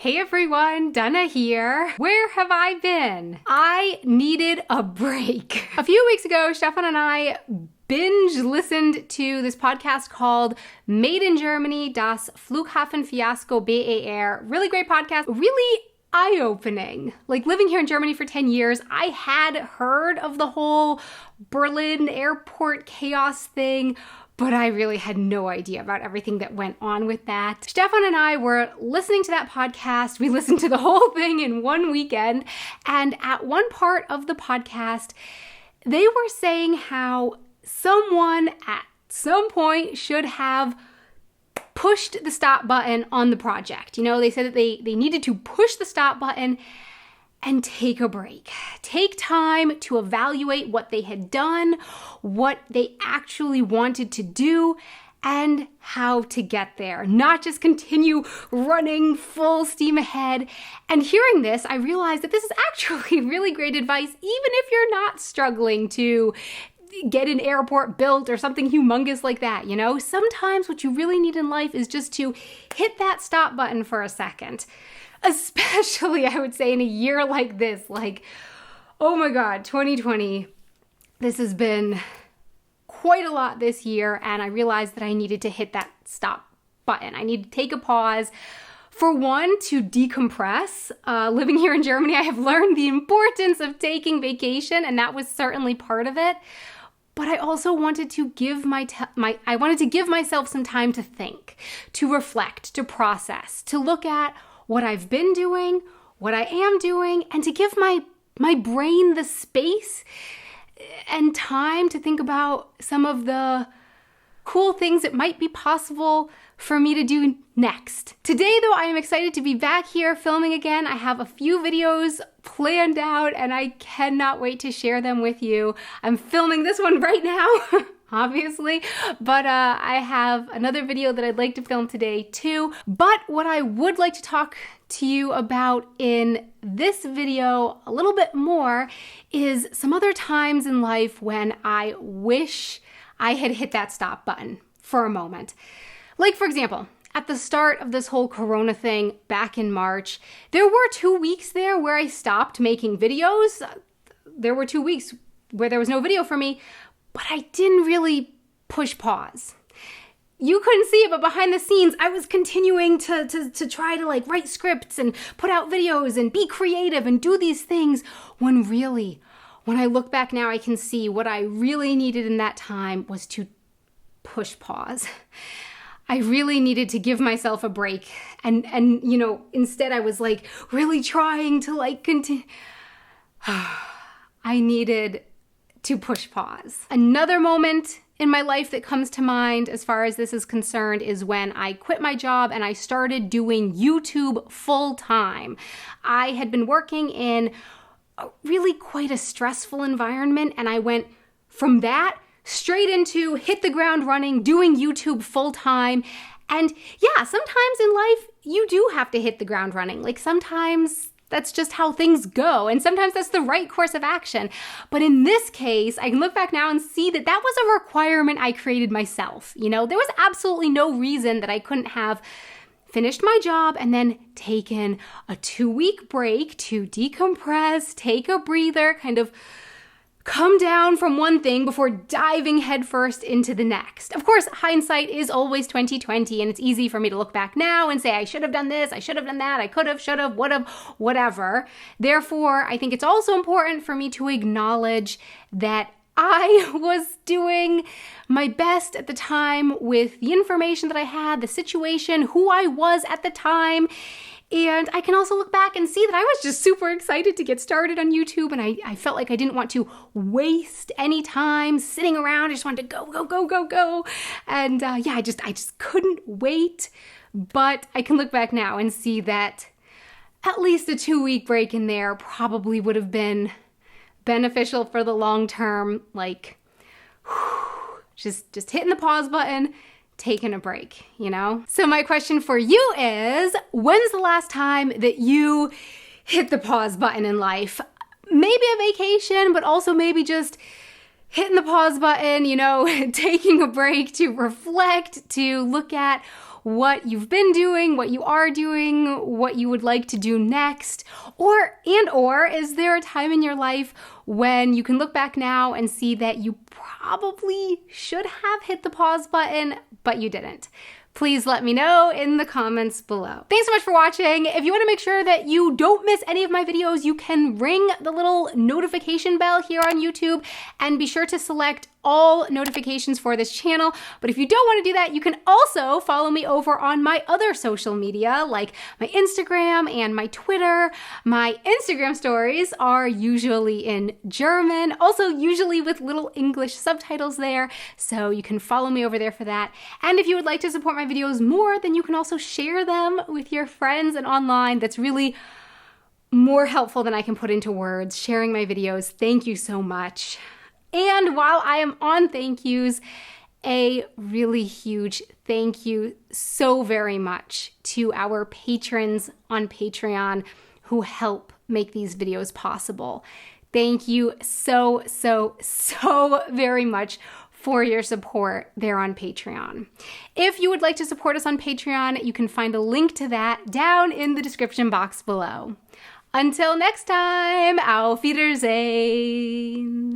Hey everyone, Dana here. Where have I been? I needed a break. A few weeks ago, Stefan and I binge listened to this podcast called Made in Germany, Das Flughafenfiasko BER. Really great podcast, really eye-opening. Like living here in Germany for 10 years, I had heard of the whole Berlin airport chaos thing, but I really had no idea about everything that went on with that. Stefan and I were listening to that podcast. We listened to the whole thing in one weekend. And at one part of the podcast, they were saying how someone at some point should have pushed the stop button on the project. You know, they said that they needed to push the stop button and take a break. Take time to evaluate what they had done, what they actually wanted to do, and how to get there. Not just continue running full steam ahead. And hearing this, I realized that this is actually really great advice, even if you're not struggling to get an airport built or something humongous like that, you know? Sometimes what you really need in life is just to hit that stop button for a second. Especially, I would say, in a year like this, like, oh my God, 2020, this has been quite a lot this year, and I realized that I needed to hit that stop button. I need to take a pause. For one, to decompress. Living here in Germany, I have learned the importance of taking vacation, and that was certainly part of it. But I also wanted to give I wanted to give myself some time to think, to reflect, to process, to look at what I've been doing, what I am doing, and to give my brain the space and time to think about some of the cool things that might be possible for me to do next. Today, though, I am excited to be back here filming again. I have a few videos planned out, and I cannot wait to share them with you. I'm filming this one right now. Obviously, but I have another video that I'd like to film today too. But what I would like to talk to you about in this video a little bit more is some other times in life when I wish I had hit that stop button for a moment. Like, for example, at the start of this whole Corona thing back in March, there were 2 weeks there where I stopped making videos. There were 2 weeks where there was no video for me, but I didn't really push pause. You couldn't see it, but behind the scenes, I was continuing to try to like write scripts and put out videos and be creative and do these things when really, when I look back now, I can see what I really needed in that time was to push pause. I really needed to give myself a break. And you know, instead I was like really trying to like continue. I needed to push pause. Another moment in my life that comes to mind as far as this is concerned is when I quit my job and I started doing YouTube full time. I had been working in really quite a stressful environment, and I went from that straight into hit the ground running, doing YouTube full time. And yeah, sometimes in life you do have to hit the ground running. Like sometimes that's just how things go. And sometimes that's the right course of action. But in this case, I can look back now and see that that was a requirement I created myself. You know, there was absolutely no reason that I couldn't have finished my job and then taken a 2-week break to decompress, take a breather, kind of come down from one thing before diving headfirst into the next. Of course, hindsight is always 20/20, and it's easy for me to look back now and say, I should have done this, I should have done that, I could have, should have, would have, whatever. Therefore, I think it's also important for me to acknowledge that I was doing my best at the time with the information that I had, the situation, who I was at the time. And I can also look back and see that I was just super excited to get started on YouTube, and I felt like I didn't want to waste any time sitting around. I just wanted to go. And yeah, I just couldn't wait. But I can look back now and see that at least a 2-week break in there probably would have been beneficial for the long term. Like, just hitting the pause button, taking a break, you know? So my question for you is, when's the last time that you hit the pause button in life? Maybe a vacation, but also maybe just hitting the pause button, you know, taking a break to reflect, to look at what you've been doing, what you are doing, what you would like to do next, or is there a time in your life when you can look back now and see that you probably should have hit the pause button, but you didn't? Please let me know in the comments below. Thanks so much for watching. If you want to make sure that you don't miss any of my videos, you can ring the little notification bell here on YouTube and be sure to select all notifications for this channel. But if you don't want to do that, you can also follow me over on my other social media, like my Instagram and my Twitter. My Instagram stories are usually in German, also usually with little English subtitles there, so you can follow me over there for that. And if you would like to support my videos more, then you can also share them with your friends and online. That's really more helpful than I can put into words, sharing my videos. Thank you so much. And while I am on thank yous, a really huge thank you so very much to our patrons on Patreon who help make these videos possible. Thank you so very much for your support there on Patreon. If you would like to support us on Patreon, you can find a link to that down in the description box below. Until next time, auf Wiedersehen.